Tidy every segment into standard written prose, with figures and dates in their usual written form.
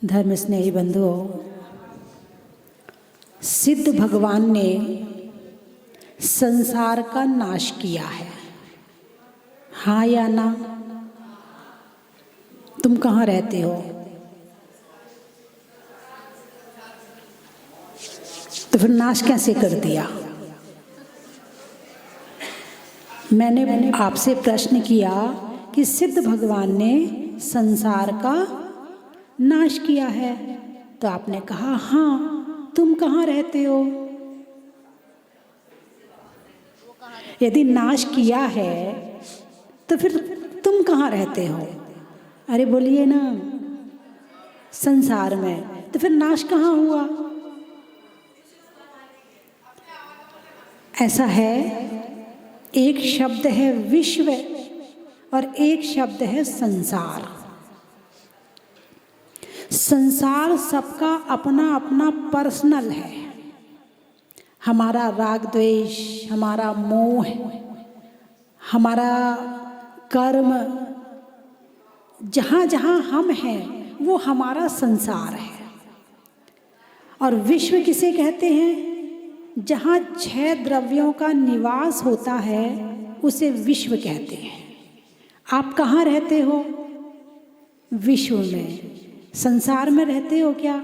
धर्म स्नेही बंधुओं, सिद्ध भगवान ने संसार का नाश किया है, हाँ या ना? तुम कहाँ रहते हो? तो फिर नाश कैसे कर दिया? मैंने आपसे प्रश्न किया कि सिद्ध भगवान ने संसार का नाश किया है, तो आपने कहा हाँ। तुम कहाँ रहते हो? यदि नाश किया है तो फिर तुम कहाँ रहते हो? अरे बोलिए ना, संसार में। तो फिर नाश कहाँ हुआ? ऐसा है, एक शब्द है विश्व और एक शब्द है संसार। संसार सबका अपना अपना पर्सनल है। हमारा राग द्वेष, हमारा मोह, हमारा कर्म, जहाँ जहाँ हम हैं वो हमारा संसार है। और विश्व किसे कहते हैं? जहाँ 6 द्रव्यों का निवास होता है उसे विश्व कहते हैं। आप कहाँ रहते हो? विश्व में। संसार में रहते हो क्या?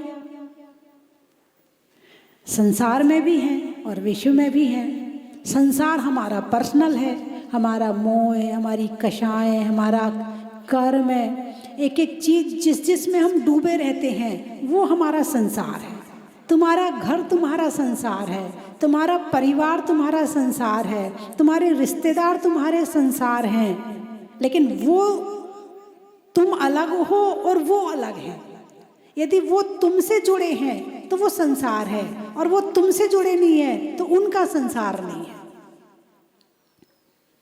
संसार में भी हैं और विश्व में भी हैं। संसार हमारा पर्सनल है, हमारा मोह है, हमारी कषाएं, हमारा कर्म है, एक एक चीज जिसमें हम डूबे रहते हैं वो हमारा संसार है। तुम्हारा घर तुम्हारा संसार है, तुम्हारा परिवार तुम्हारा संसार है, तुम्हारे रिश्तेदार तुम्हारे संसार हैं, लेकिन वो तुम अलग हो और वो अलग है। यदि वो तुमसे जुड़े हैं तो वो संसार है, और वो तुमसे जुड़े नहीं है तो उनका संसार नहीं है।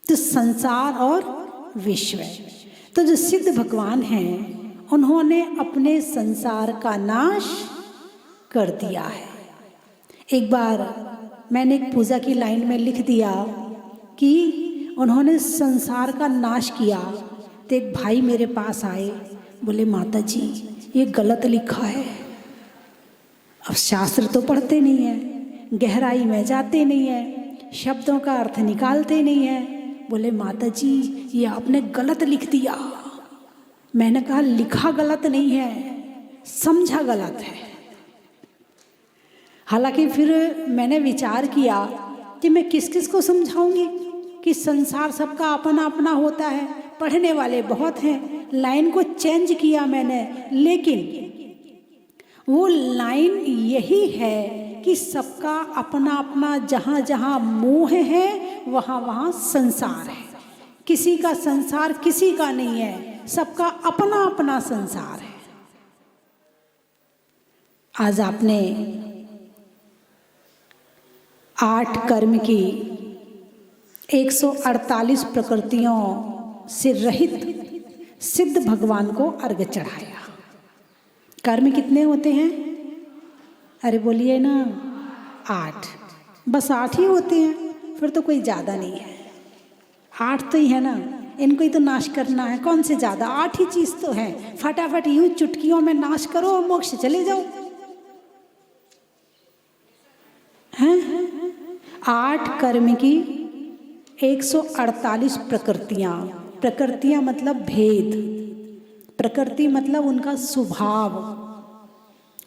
तो संसार और विश्व। तो जो सिद्ध भगवान हैं उन्होंने अपने संसार का नाश कर दिया है। एक बार मैंने एक पूजा की लाइन में लिख दिया कि उन्होंने संसार का नाश किया, तो एक भाई मेरे पास आए, बोले माता जी ये गलत लिखा है। अब शास्त्र तो पढ़ते नहीं है, गहराई में जाते नहीं है, शब्दों का अर्थ निकालते नहीं है। बोले माता जी ये आपने गलत लिख दिया। मैंने कहा लिखा गलत नहीं है, समझा गलत है। हालांकि फिर मैंने विचार किया कि मैं किस किस को समझाऊंगी कि संसार सबका अपना अपना होता है। पढ़ने वाले बहुत हैं, लाइन को चेंज किया मैंने, लेकिन वो लाइन यही है कि सबका अपना अपना, जहाँ जहाँ मोह है वहाँ वहाँ संसार है। किसी का संसार किसी का नहीं है, सबका अपना अपना संसार है। आज आपने 8 कर्म की 148 प्रकृतियों से रहित सिद्ध भगवान को अर्घ चढ़ाया। कर्म कितने होते हैं? अरे बोलिए ना, 8। बस 8 ही होते हैं, फिर तो कोई ज़्यादा नहीं है। 8 तो ही है ना, इनको ही तो नाश करना है। कौन से ज़्यादा? 8 ही चीज़ तो है। फटाफट यूँ चुटकियों में नाश करो और मोक्ष चले जाओ। हैं? 8 कर्म की 148 प्रकृतियाँ। प्रकृतियाँ मतलब भेद, प्रकृति मतलब उनका स्वभाव।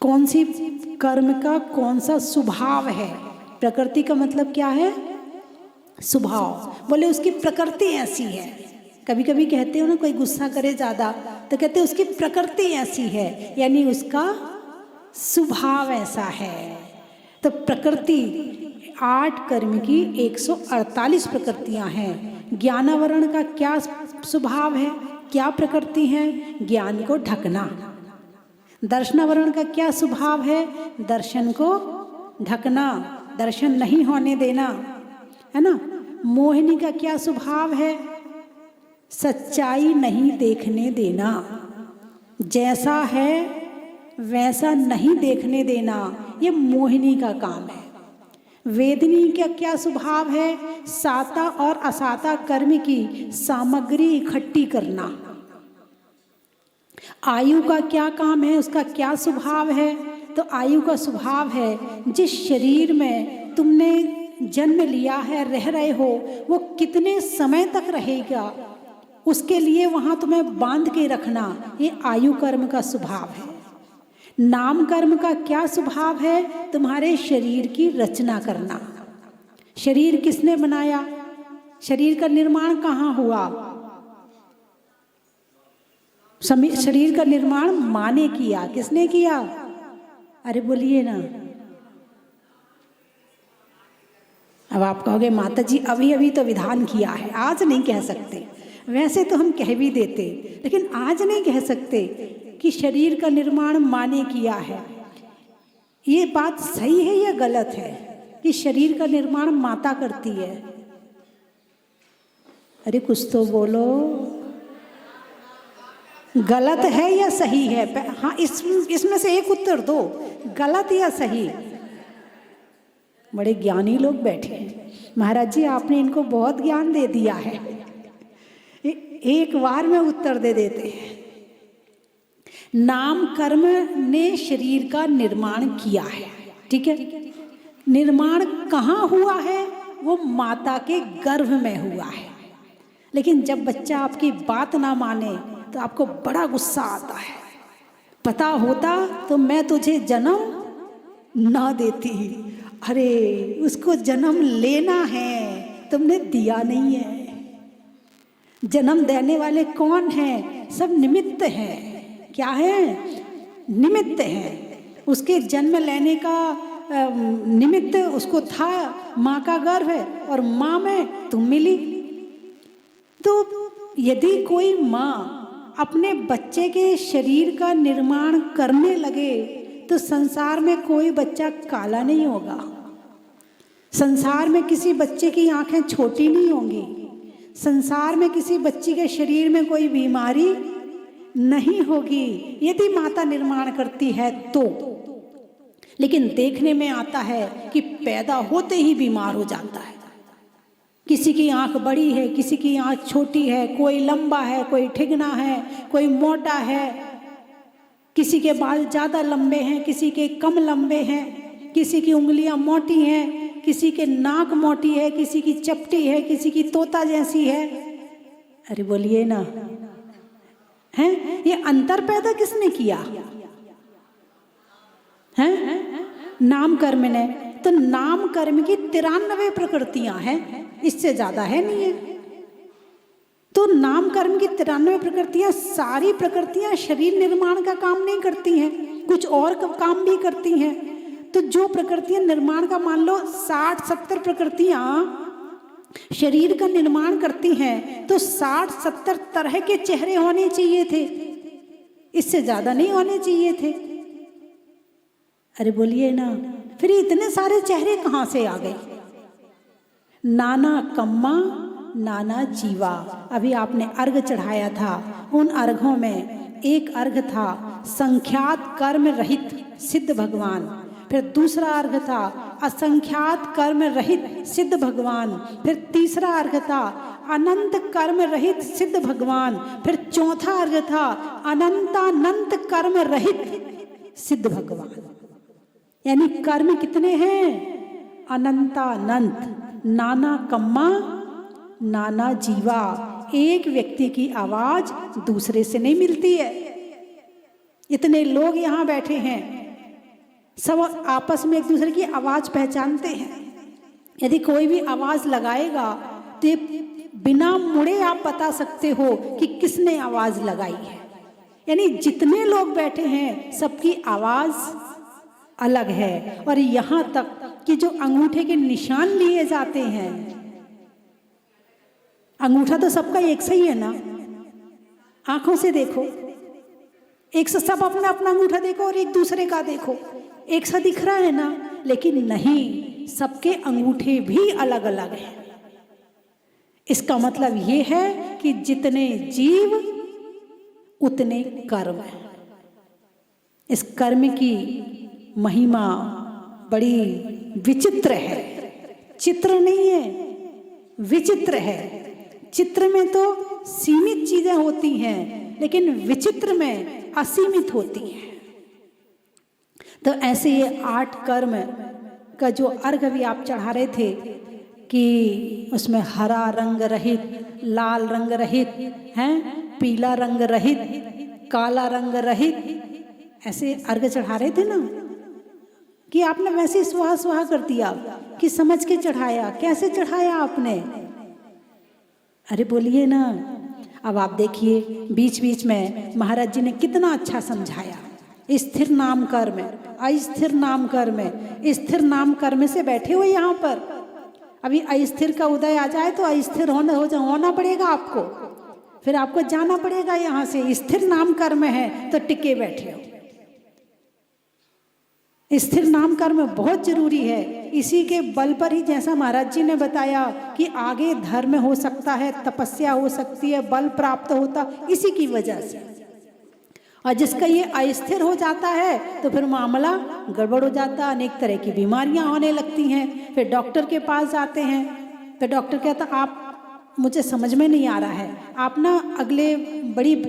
कौन सी कर्म का कौन सा स्वभाव है? प्रकृति का मतलब क्या है? स्वभाव। बोले उसकी प्रकृति ऐसी है। कभी कभी कहते हो ना, कोई गुस्सा करे ज़्यादा तो कहते हैं उसकी प्रकृति ऐसी है, यानी उसका स्वभाव ऐसा है। तो प्रकृति 8 कर्म की 148 प्रकृतियां हैं। ज्ञानावरण का क्या स्वभाव है, क्या प्रकृति है? ज्ञान को ढकना। दर्शनावरण का क्या स्वभाव है? दर्शन को ढकना, दर्शन नहीं होने देना, है ना। मोहिनी का क्या स्वभाव है? सच्चाई नहीं देखने देना, जैसा है वैसा नहीं देखने देना, ये मोहिनी का काम है। वेदनी का क्या स्वभाव है? साता और असाता कर्म की सामग्री इकट्ठी करना। आयु का क्या काम है, उसका क्या स्वभाव है? तो आयु का स्वभाव है जिस शरीर में तुमने जन्म लिया है, रह रहे हो, वो कितने समय तक रहेगा, उसके लिए वहाँ तुम्हें बांध के रखना, ये आयु कर्म का स्वभाव है। नाम कर्म का क्या स्वभाव है? तुम्हारे शरीर की रचना करना। शरीर किसने बनाया? शरीर का निर्माण कहाँ हुआ? शरीर का निर्माण माँ ने किया। किसने किया? अरे बोलिए ना। अब आप कहोगे माता जी अभी अभी तो विधान किया है, आज नहीं कह सकते। वैसे तो हम कह भी देते, लेकिन आज नहीं कह सकते कि शरीर का निर्माण माँ ने किया है। ये बात सही है या गलत है कि शरीर का निर्माण माता करती है? अरे कुछ तो बोलो, गलत है या सही है? हाँ, इसमें से एक उत्तर दो, गलत या सही। बड़े ज्ञानी लोग बैठे हैं। महाराज जी आपने इनको बहुत ज्ञान दे दिया है, एक बार में उत्तर दे देते हैं। नाम कर्म ने शरीर का निर्माण किया है, ठीक है। निर्माण कहाँ हुआ है? वो माता के गर्भ में हुआ है। लेकिन जब बच्चा आपकी बात ना माने तो आपको बड़ा गुस्सा आता है। पता होता तो मैं तुझे जन्म ना देती। अरे उसको जन्म लेना है, तुमने दिया नहीं है। जन्म देने वाले कौन हैं? सब निमित्त हैं। क्या है? निमित्त हैं। उसके जन्म लेने का निमित्त उसको था माँ का गर्भ है, और माँ में तुम मिली। तो यदि कोई माँ अपने बच्चे के शरीर का निर्माण करने लगे तो संसार में कोई बच्चा काला नहीं होगा। संसार में किसी बच्चे की आंखें छोटी नहीं होंगी। संसार में किसी बच्ची के शरीर में कोई बीमारी नहीं होगी, यदि माता निर्माण करती है तो। लेकिन देखने में आता है कि पैदा होते ही बीमार हो जाता है। किसी की आंख बड़ी है, किसी की आंख छोटी है, कोई लंबा है, कोई ठिगना है, कोई मोटा है, किसी के बाल ज़्यादा लंबे हैं, किसी के कम लंबे हैं, किसी की उंगलियां मोटी हैं, किसी के नाक मोटी है, किसी की चपटी है, किसी की तोता जैसी है। अरे बोलिए ना, हैं? ये अंतर पैदा किसने किया? हैं? नाम कर्म ने। तो नाम कर्म की 93 प्रकृतियां हैं, इससे ज्यादा है नहीं है। तो नाम कर्म की 93 प्रकृतियां, सारी प्रकृतियां शरीर निर्माण का काम नहीं करती हैं, कुछ और काम भी करती हैं। तो जो प्रकृतियां निर्माण का, मान लो 60-70 प्रकृतियां शरीर का निर्माण करती हैं, तो 60-70 तरह के चेहरे होने चाहिए थे, इससे ज्यादा नहीं होने चाहिए थे। अरे बोलिए ना, फिर इतने सारे चेहरे कहाँ से आ गए? नाना कम्मा नाना जीवा। अभी आपने अर्घ चढ़ाया था, उन अर्घों में एक अर्घ था संख्यात कर्म रहित सिद्ध भगवान, फिर दूसरा अर्घ था असंख्यात कर्म रहित सिद्ध भगवान, फिर तीसरा अर्घ था अनंत कर्म रहित सिद्ध भगवान, फिर चौथा अर्घ था अनंतानंत कर्म रहित सिद्ध भगवान। यानी कर्म कितने हैं? अनंतानंत। नाना कम्मा नाना जीवा। एक व्यक्ति की आवाज दूसरे से नहीं मिलती है। इतने लोग यहाँ बैठे हैं, सब आपस में एक दूसरे की आवाज पहचानते हैं। यदि कोई भी आवाज लगाएगा तो बिना मुड़े आप बता सकते हो कि किसने आवाज लगाई है। यानी जितने लोग बैठे हैं सबकी आवाज अलग है। और यहाँ तक कि जो अंगूठे के निशान लिए जाते हैं, अंगूठा तो सबका एक सही है ना? आंखों से देखो, एक से सब अपना अपना अंगूठा देखो और एक दूसरे का देखो, एक सा दिख रहा है ना? लेकिन नहीं, सबके अंगूठे भी अलग अलग हैं। इसका मतलब ये है कि जितने जीव उतने कर्म है। इस कर्म की महिमा बड़ी विचित्र है। चित्र नहीं है, विचित्र है। चित्र में तो सीमित चीजें होती हैं, लेकिन विचित्र में असीमित होती हैं। तो ऐसे ये 8 कर्म का जो अर्घ भी आप चढ़ा रहे थे कि उसमें हरा रंग रहित, लाल रंग रहित हैं, पीला रंग रहित, काला रंग रहित, ऐसे अर्घ चढ़ा रहे थे ना, कि आपने वैसे स्वाहा स्वाहा कर दिया कि समझ के चढ़ाया। कैसे चढ़ाया आपने? अरे बोलिए ना। अब आप देखिए बीच बीच में महाराज जी ने कितना अच्छा समझाया। स्थिर नाम कर्म, अस्थिर नाम कर्म, स्थिर नाम कर्म से बैठे हुए यहाँ पर। अभी अस्थिर का उदय आ जाए तो अस्थिर होना पड़ेगा आपको, फिर आपको जाना पड़ेगा यहाँ से। स्थिर नाम कर्म है तो टिके बैठे हो। स्थिर नाम कर्म बहुत जरूरी है। इसी के बल पर ही, जैसा महाराज जी ने बताया कि आगे धर्म हो सकता है, तपस्या हो सकती है, बल प्राप्त होता, इसी की वजह से। और जिसका ये अस्थिर हो जाता है तो फिर मामला गड़बड़ हो जाता है, अनेक तरह की बीमारियां होने लगती हैं। फिर डॉक्टर के पास जाते हैं, फिर डॉक्टर कहता आप, मुझे समझ में नहीं आ रहा है, आप ना अगले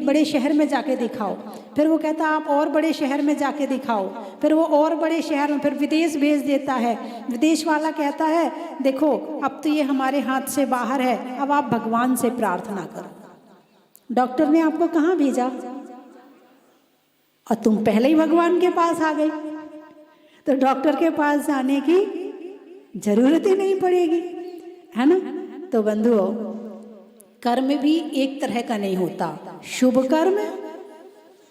बड़े शहर में जाके दिखाओ। फिर वो कहता आप और बड़े शहर में जाके दिखाओ, फिर वो और बड़े शहर में, फिर विदेश भेज देता है। विदेश वाला कहता है देखो अब तो ये हमारे हाथ से बाहर है, अब आप भगवान से प्रार्थना करो। डॉक्टर ने आपको कहाँ भेजा और तुम पहले ही भगवान के पास आ गई, तो डॉक्टर के पास जाने की जरूरत ही नहीं पड़ेगी, है ना। तो बंधुओं, कर्म भी एक तरह का नहीं होता, शुभ कर्म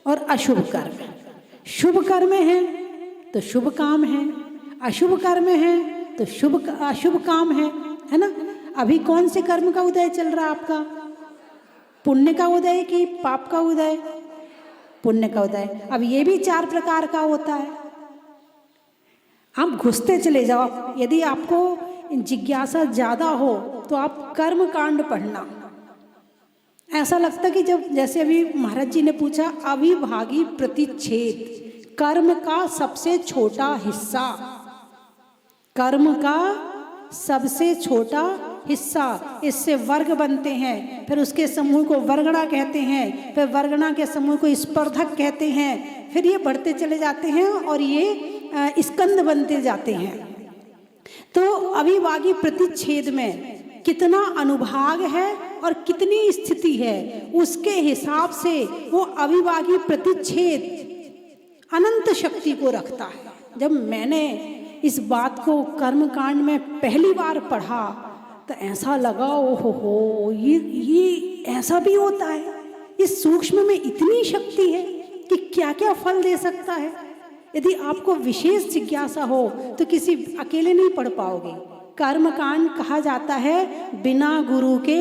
और अशुभ कर्म। शुभ कर्म है तो शुभ काम है, अशुभ कर्म है तो अशुभ काम है ना। अभी कौन से कर्म का उदय चल रहा है आपका? पुण्य का उदय कि पाप का उदय? पुण्य का उदय। अब ये भी 4 प्रकार का होता है। आप घुसते चले जाओ। यदि आपको जिज्ञासा ज्यादा हो तो आप कर्म कांड पढ़ना। ऐसा लगता कि जब, जैसे अभी महाराज जी ने पूछा, अविभागी प्रतिच्छेद, कर्म का सबसे छोटा हिस्सा, कर्म का सबसे छोटा हिस्सा, इससे वर्ग बनते हैं, फिर उसके समूह को वर्गणा कहते हैं, फिर वर्गणा के समूह को स्पर्धक कहते हैं, फिर ये बढ़ते चले जाते हैं और ये स्कंद बनते जाते हैं। तो अविभागी प्रतिच्छेद में कितना अनुभाग है और कितनी स्थिति है, उसके हिसाब से वो अविभागी प्रतिच्छेद अनंत शक्ति को रखता है। जब मैंने इस बात को कर्मकांड में पहली बार पढ़ा तो ऐसा लगा ओहो, ये ऐसा भी होता है, इस सूक्ष्म में इतनी शक्ति है कि क्या क्या फल दे सकता है। यदि आपको विशेष जिज्ञासा हो तो किसी अकेले नहीं पढ़ पाओगे। कर्मकांड कहा जाता है बिना गुरु के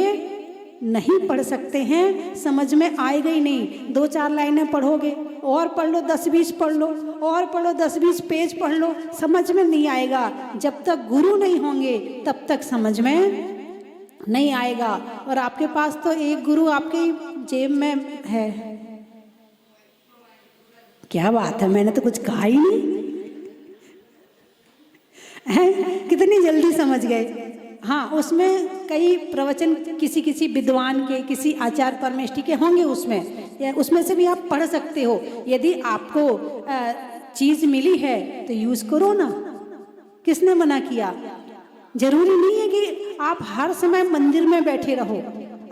नहीं पढ़ सकते हैं, समझ में आएगा ही नहीं। 2-4 लाइनें पढ़ोगे, और पढ़ लो 10-20 पढ़ लो, और पढ़ो 10-20 पेज पढ़ लो, समझ में नहीं आएगा। जब तक गुरु नहीं होंगे तब तक समझ में नहीं आएगा। और आपके पास तो एक गुरु आपके जेब में है। क्या बात है, मैंने तो कुछ कहा ही नहीं है, कितनी जल्दी समझ गए। हाँ, उसमें कई प्रवचन किसी विद्वान के, किसी आचार्य परमेष्ठी के होंगे उसमें से भी आप पढ़ सकते हो। यदि आपको चीज मिली है तो यूज करो ना, किसने मना किया? जरूरी नहीं है कि आप हर समय मंदिर में बैठे रहो,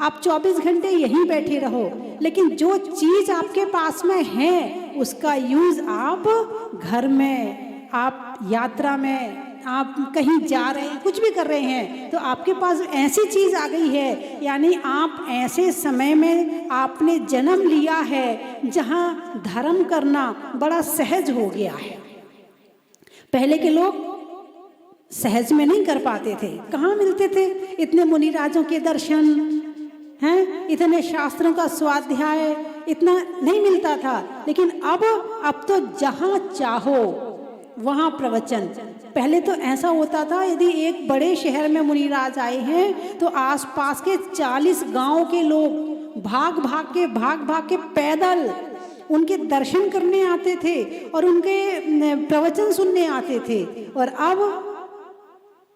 आप 24 घंटे यहीं बैठे रहो, लेकिन जो चीज आपके पास में है उसका यूज आप घर में, आप यात्रा में, आप कहीं जा रहे हैं, कुछ भी कर रहे हैं, तो आपके पास ऐसी चीज आ गई है, यानी आप ऐसे समय में आपने जन्म लिया है जहां धर्म करना बड़ा सहज हो गया है। पहले के लोग सहज में नहीं कर पाते थे, कहाँ मिलते थे इतने मुनिराजों के दर्शन हैं, इतने शास्त्रों का स्वाध्याय, इतना नहीं मिलता था। लेकिन अब तो जहां चाहो वहां प्रवचन। पहले तो ऐसा होता था, यदि एक बड़े शहर में मुनिराज आए हैं तो आसपास के 40 गांव के लोग भाग भाग के पैदल उनके दर्शन करने आते थे और उनके प्रवचन सुनने आते थे। और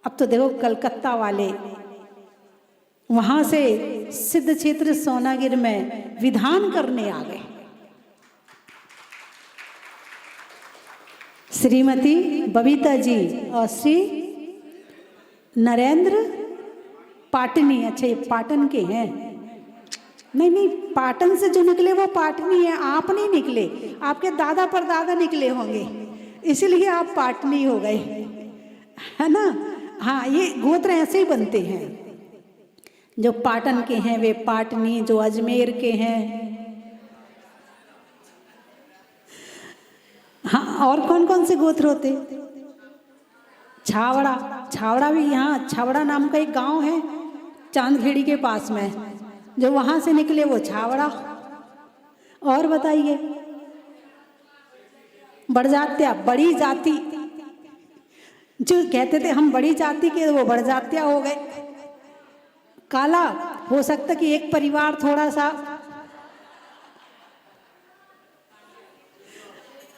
अब तो देखो कलकत्ता वाले वहां से सिद्ध क्षेत्र सोनागिर में विधान करने आ गए। श्रीमती बबीता जी और श्री नरेंद्र पाटनी। अच्छा, ये पाटन के हैं? नहीं नहीं, पाटन से जो निकले वो पाटनी है, आप नहीं निकले, आपके दादा परदादा निकले होंगे, इसलिए आप पाटनी हो गए, है ना। हाँ, ये गोत्र ऐसे ही बनते हैं, जो पाटन के हैं वे पाटनी, जो अजमेर के हैं। हाँ, और कौन कौन से गोत्र होते? छावड़ा, छावड़ा भी यहाँ, छावड़ा नाम का एक गांव है चांदखेड़ी के पास में, जो वहां से निकले वो छावड़ा। और बताइए, बड़जात्या, बड़ी जाति, जो कहते थे हम बड़ी जाति के, वो बड़जात्या हो गए। काला, हो सकता कि एक परिवार थोड़ा सा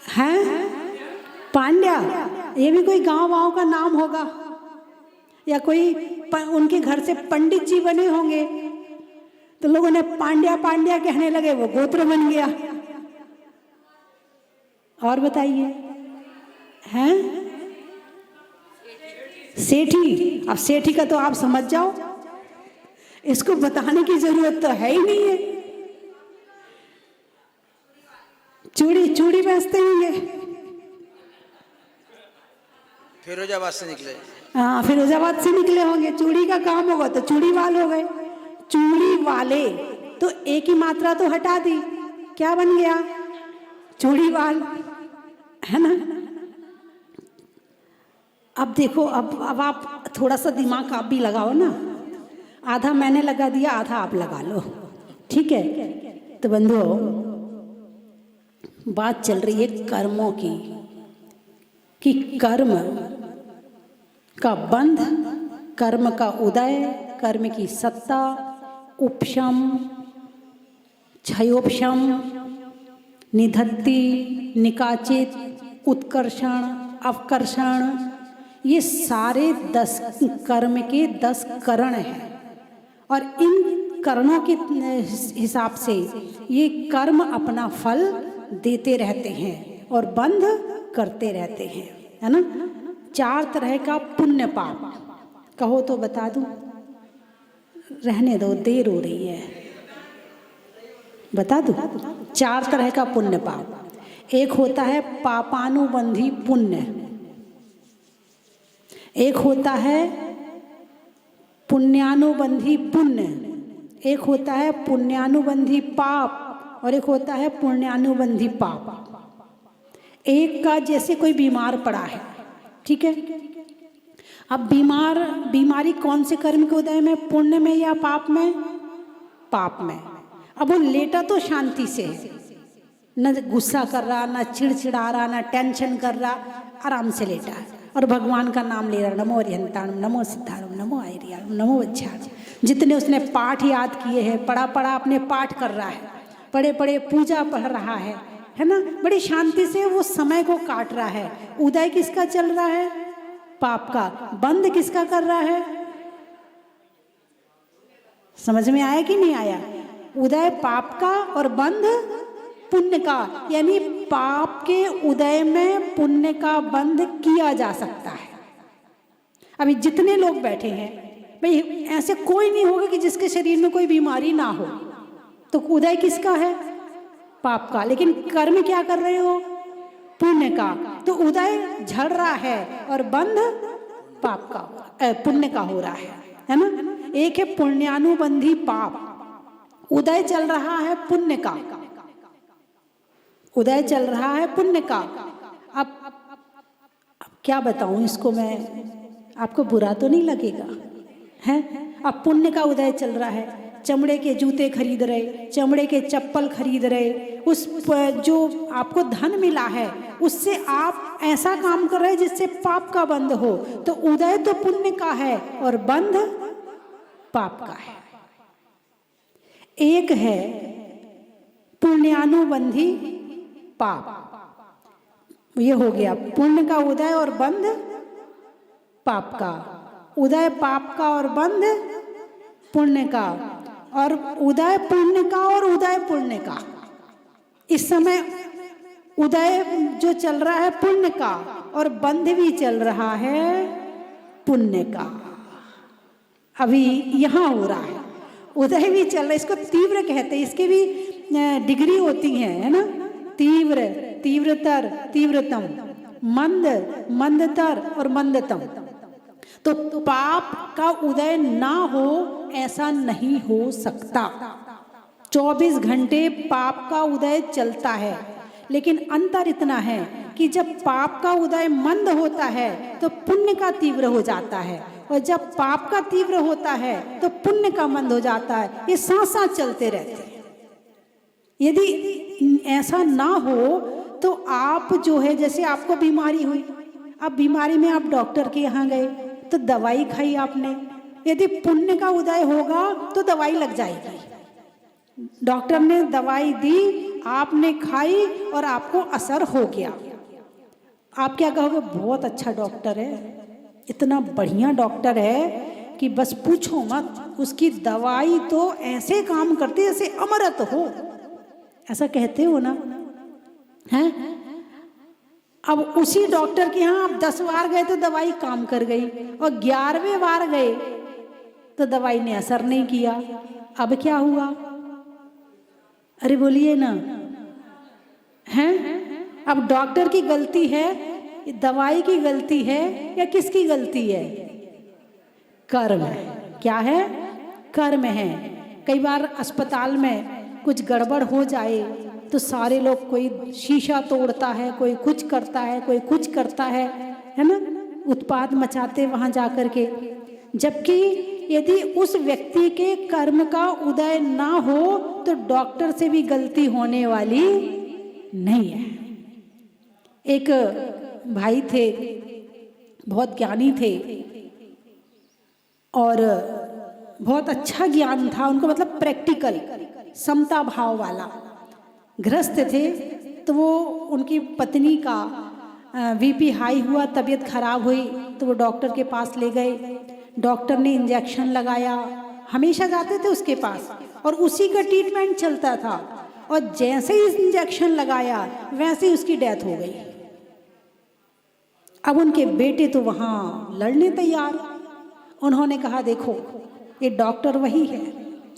है। पांड्या, ये भी कोई गांव वाँव का नाम होगा, या कोई उनके घर से पंडित जी बने होंगे, तो लोगों ने पांड्या पांड्या कहने लगे, वो गोत्र बन गया। और बताइए, हैं? सेठी, अब सेठी का तो आप समझ जाओ, इसको बताने की जरूरत तो है ही नहीं है। चूड़ी, चूड़ी बेचते होंगे, फिरोजाबाद से निकले। हाँ, फिरोजाबाद से निकले होंगे, चूड़ी का काम होगा तो चूड़ी वाल हो गए। चूड़ी वाले, तो एक ही मात्रा तो हटा दी, क्या बन गया? चूड़ी वाल, है ना। अब देखो, अब आप थोड़ा सा दिमाग आप भी लगाओ ना, आधा मैंने लगा दिया, आधा आप लगा लो, ठीक है। तो बंधुओं, बात चल रही है कर्मों की, कि कर्म का बंध, कर्म का उदय, कर्म की सत्ता, उपशम, क्षयोपशम, निधत्ति, निकाचित, उत्कर्षण, अवकर्षण, ये सारे 10 कर्म के 10 करण हैं। और इन करणों के हिसाब से ये कर्म अपना फल देते रहते हैं और बंध करते रहते हैं, है ना। 4 तरह का पुण्य पाप, कहो तो बता दूं? रहने दो, देर हो रही है, बता दूं? 4 तरह का पुण्य पाप। एक होता है पापानुबंधी पुण्य, एक होता है पुण्यानुबंधी पुण्य, एक होता है पुण्यानुबंधी पाप, और एक होता है पुण्यानुबंधी पाप। एक का, जैसे कोई बीमार पड़ा है, ठीक है, अब बीमारी कौन से कर्म के उदय में, पुण्य में या पाप में? पाप में। अब वो लेटा तो शांति से है, न गुस्सा कर रहा, न चिड़चिड़ा रहा, न टेंशन कर रहा, आराम से लेटा है और भगवान का नाम ले रहा, नमो अरिहंताणम, नमो सिद्धाणम, नमो आयरियाणम, नमो वज्राणम। जितने उसने पाठ याद किए हैं, पढ़ा पढ़ा अपने पाठ कर रहा है, पढ़े पढ़े पूजा पढ़ रहा है ना, बड़ी शांति से वो समय को काट रहा है। उदय किसका चल रहा है? पाप का। बंद किसका कर रहा है? समझ में आया कि नहीं आया? उदय पाप का और बंध पुण्य का, यानी पाप के उदय में पुण्य का बंध किया जा सकता है। अभी जितने लोग बैठे हैं भाई, ऐसे कोई नहीं होगा कि जिसके शरीर में कोई बीमारी ना हो, तो उदय किसका है? पाप का। लेकिन कर्म क्या कर रहे हो? पुण्य का। तो उदय झड़ रहा है और बंध पाप का, पुण्य का हो रहा है ना। एक है पुण्यानुबंधी पाप, उदय चल रहा है पुण्य का, उदय चल रहा है पुण्य का। अब क्या बताऊं इसको मैं, आपको बुरा तो नहीं लगेगा है? अब पुण्य का उदय चल रहा है, चमड़े के जूते खरीद रहे, चमड़े के चप्पल खरीद रहे, उस जो आपको धन मिला है उससे आप ऐसा काम कर रहे हैं जिससे पाप का बंध हो, तो उदय तो पुण्य का है और बंध पाप का है। एक है पुण्यानुबंधी पाप, ये हो गया पुण्य का उदय और बंध पाप का। उदय पाप का और बंध पुण्य का, और उदय पुण्य का और उदय पुण्य का। इस समय उदय जो चल रहा है पुण्य का, और बंध भी चल रहा है पुण्य का। अभी यहाँ हो रहा है, उदय भी चल रहा है, इसको तीव्र कहते हैं, इसकी भी डिग्री होती है ना, तीव्र, तीव्रतर, तीव्रतम, मंद, मंदतर और मंदतम। तो पाप का उदय ना हो ऐसा नहीं हो सकता। 24 घंटे पाप का उदय चलता है, लेकिन अंतर इतना है कि जब पाप का उदय मंद होता है तो पुण्य का तीव्र हो जाता है, और जब पाप का तीव्र होता है तो पुण्य का मंद हो जाता है। ये साथ साथ चलते रहते हैं। यदि ऐसा ना हो तो आप जो है, जैसे आपको बीमारी हुई, अब बीमारी में आप डॉक्टर के यहाँ गए तो दवाई खाई आपने, यदि पुण्य का उदय होगा तो दवाई लग जाएगी। डॉक्टर ने दवाई दी, आपने खाई और आपको असर हो गया। आप क्या कहोगे? बहुत अच्छा डॉक्टर है, इतना बढ़िया डॉक्टर है कि बस पूछो मत, उसकी दवाई तो ऐसे काम करती है जैसे अमृत हो, ऐसा कहते हो ना, हैं? अब उसी डॉक्टर के यहाँ आप 10 बार गए तो दवाई काम कर गई, और 11वें बार गए तो दवाई ने असर नहीं किया। अब क्या हुआ? अरे बोलिए ना, हैं? अब डॉक्टर की गलती है, दवाई की गलती है, या किसकी गलती है? कर्म है। क्या है? कर्म है। कई बार अस्पताल में कुछ गड़बड़ हो जाए तो सारे लोग, कोई शीशा तोड़ता है, कोई कुछ करता है, कोई कुछ करता है ना, उत्पात मचाते वहां जाकर के। जबकि यदि उस व्यक्ति के कर्म का उदय ना हो तो डॉक्टर से भी गलती होने वाली नहीं है। एक भाई थे, बहुत ज्ञानी थे और बहुत अच्छा ज्ञान था उनको, मतलब प्रैक्टिकल, समता भाव वाला। गृहस्थ थे, तो वो उनकी पत्नी का बीपी हाई हुआ, तबीयत खराब हुई, तो वो डॉक्टर के पास ले गए। डॉक्टर ने इंजेक्शन लगाया, हमेशा जाते थे उसके पास, और उसी का ट्रीटमेंट चलता था। और जैसे ही इंजेक्शन लगाया वैसे ही उसकी डेथ हो गई। अब उनके बेटे तो वहाँ लड़ने तैयार। उन्होंने कहा, देखो ये डॉक्टर वही है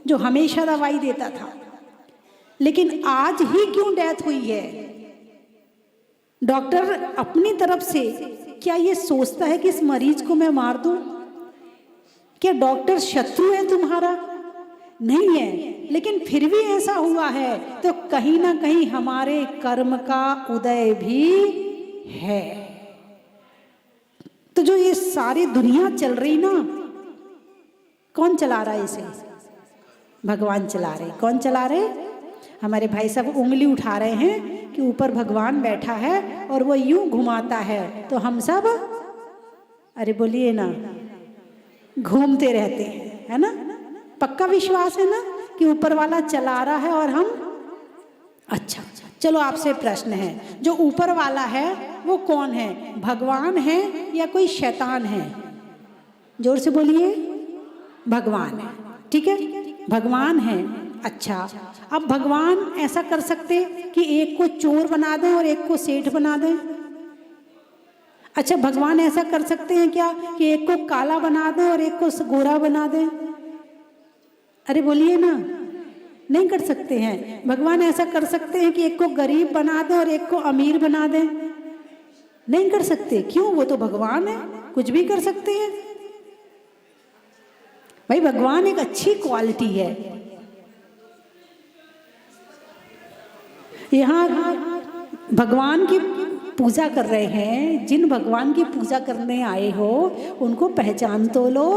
जो हमेशा दवाई देता था, लेकिन आज ही क्यों डेथ हुई है? डॉक्टर अपनी तरफ से क्या ये सोचता है कि इस मरीज को मैं मार दूं? क्या डॉक्टर शत्रु है तुम्हारा? नहीं है, लेकिन फिर भी ऐसा हुआ है तो कहीं ना कहीं हमारे कर्म का उदय भी है। तो जो ये सारी दुनिया चल रही ना, कौन चला रहा है इसे? भगवान चला रहे। कौन चला रहे? हमारे भाई साहब उंगली उठा रहे हैं कि ऊपर भगवान बैठा है और वो यूं घुमाता है, तो हम सब, अरे बोलिए ना, घूमते रहते हैं, है ना? पक्का विश्वास है ना कि ऊपर वाला चला रहा है और हम? अच्छा, चलो आपसे प्रश्न है, जो ऊपर वाला है वो कौन है? भगवान है या कोई शैतान है? जोर से बोलिए। भगवान है। ठीक है, भगवान है। अच्छा, अब भगवान ऐसा कर सकते कि एक को चोर बना दें और एक को सेठ बना दें? अच्छा, भगवान ऐसा कर सकते हैं क्या कि एक को काला बना दें और एक को गोरा बना दें? अरे बोलिए ना, नहीं कर सकते हैं। भगवान ऐसा कर सकते हैं कि एक को गरीब बना दें और एक को अमीर बना दें? नहीं कर सकते। क्यों? वो तो भगवान है, कुछ भी कर सकते हैं। भाई भगवान एक अच्छी क्वालिटी है। यहाँ भगवान की पूजा कर रहे हैं, जिन भगवान की पूजा करने आए हो उनको पहचान तो लो।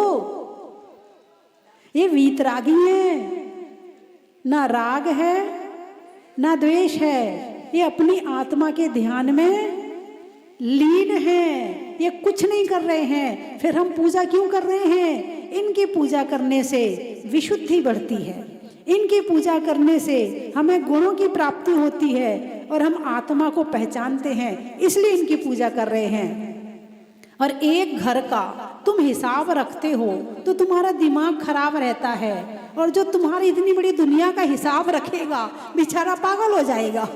ये वीतरागी है, ना राग है ना द्वेष है, ये अपनी आत्मा के ध्यान में लीन है, ये कुछ नहीं कर रहे हैं। फिर हम पूजा क्यों कर रहे हैं? इनकी पूजा करने से विशुद्धि बढ़ती है, इनकी पूजा करने से हमें गुणों की प्राप्ति होती है और हम आत्मा को पहचानते हैं, इसलिए इनकी पूजा कर रहे हैं। और एक घर का तुम हिसाब रखते हो तो तुम्हारा दिमाग खराब रहता है, और जो तुम्हारी इतनी बड़ी दुनिया का हिसाब रखेगा बेचारा पागल हो जाएगा।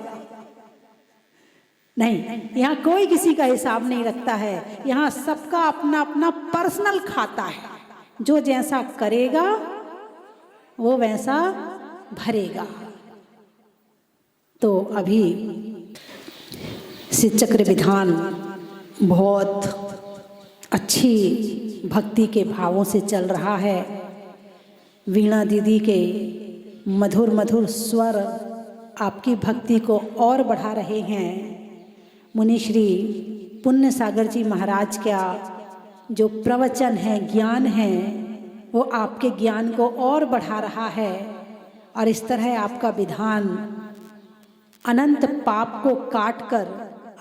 नहीं, यहाँ कोई किसी का हिसाब नहीं रखता है। यहाँ सबका अपना अपना पर्सनल खाता है। जो जैसा करेगा वो वैसा भरेगा। तो अभी शिव चक्र विधान बहुत अच्छी भक्ति के भावों से चल रहा है। वीणा दीदी के मधुर मधुर स्वर आपकी भक्ति को और बढ़ा रहे हैं। मुनि श्री पुण्य सागर जी महाराज का जो प्रवचन है, ज्ञान है, वो आपके ज्ञान को और बढ़ा रहा है। और इस तरह आपका विधान अनंत पाप को काट कर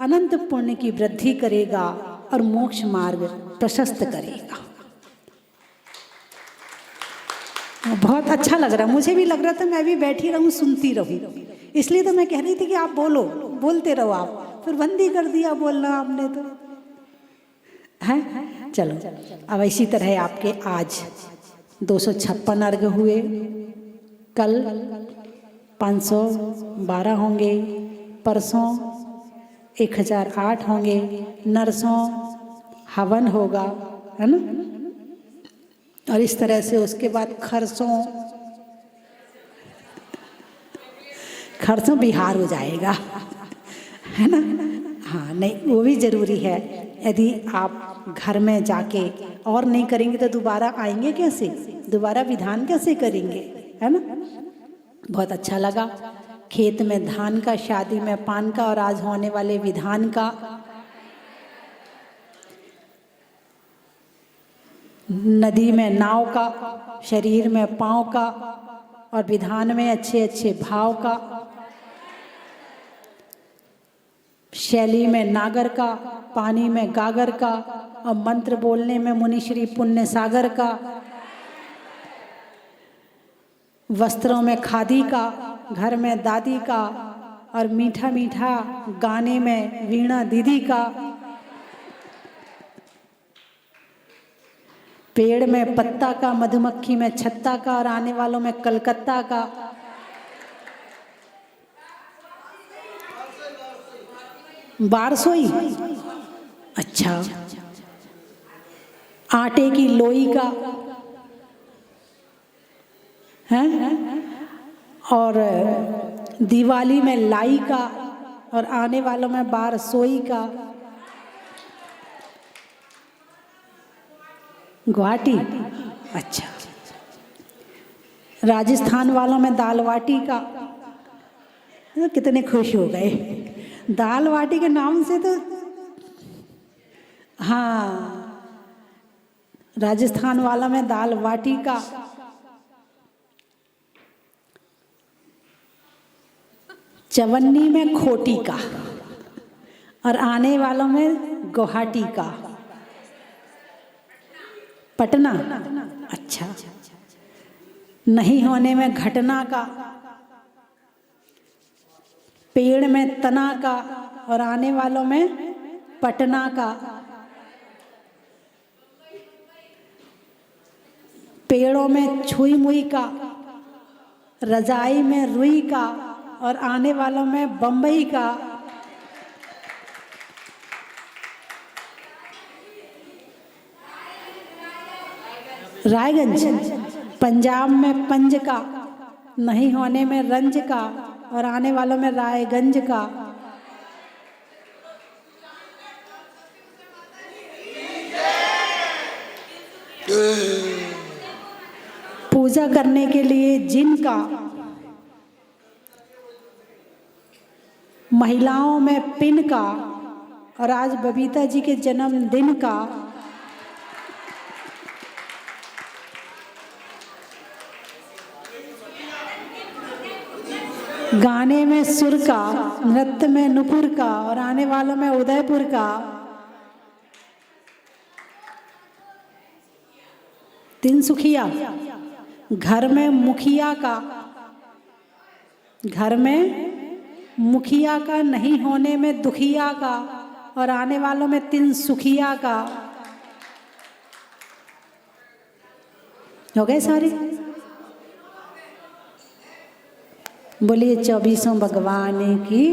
अनंत पुण्य की वृद्धि करेगा और मोक्ष मार्ग प्रशस्त करेगा। बहुत अच्छा लग रहा, मुझे भी लग रहा था मैं भी बैठी रहूं, सुनती रहूं। इसलिए तो मैं कह रही थी कि आप बोलो, बोलते रहो आप। फिर बंद ही कर दिया बोलना आपने तो, हैं? चलो, अब इसी तरह आपके आज 256 अर्घ हुए, कल 512 होंगे, परसों 1008 होंगे, नरसों हवन होगा, है ना? और इस तरह से उसके बाद खरसों बिहार हो जाएगा, है ना? हाँ, नहीं वो भी ज़रूरी है। यदि आप घर में जाके और नहीं करेंगे तो दोबारा आएंगे कैसे, दोबारा विधान कैसे करेंगे, है ना? बहुत अच्छा लगा। खेत में धान का, शादी में पान का, और आज होने वाले विधान का। नदी में नाव का, शरीर में पाँव का, और विधान में अच्छे अच्छे भाव का। शैली में नागर का, पानी में गागर का, और मंत्र बोलने में मुनि श्री पुण्य सागर का। वस्त्रों में खादी का, घर में दादी का, और मीठा मीठा गाने में वीणा दीदी का। पेड़ में पत्ता का, मधुमक्खी में छत्ता का, और आने वालों में कलकत्ता का। बारसोई, अच्छा। आटे की लोई का है, और दिवाली में लाई का, और आने वालों में बारसोई का। गुवाहाटी, अच्छा। राजस्थान वालों में दाल बाटी का। कितने खुश हो गए दाल बाटी के नाम से तो। हाँ, राजस्थान वाला में दाल बाटी का। चवन्नी में खोटी का, और आने वालों में गुवाहाटी का। पटना, अच्छा। नहीं होने में घटना का। पेड़ में तना का, और आने वालों में पटना का। पेड़ों में छुई मुई का, रजाई में रुई का, और आने वालों में बम्बई का। रायगंज, पंजाब में पंज का, नहीं होने में रंज का, और आने वालों में रायगंज का। पूजा करने के लिए जिन का। महिलाओं में पिन का, और आज बबीता जी के जन्मदिन का। गाने में सुर का, नृत्य में नुपुर का, और आने वालों में उदयपुर का। तिनसुखिया, घर में मुखिया का। घर में मुखिया का, नहीं होने में दुखिया का, और आने वालों में तिनसुखिया का। हो गए सारे? बोलिए 24 भगवान की।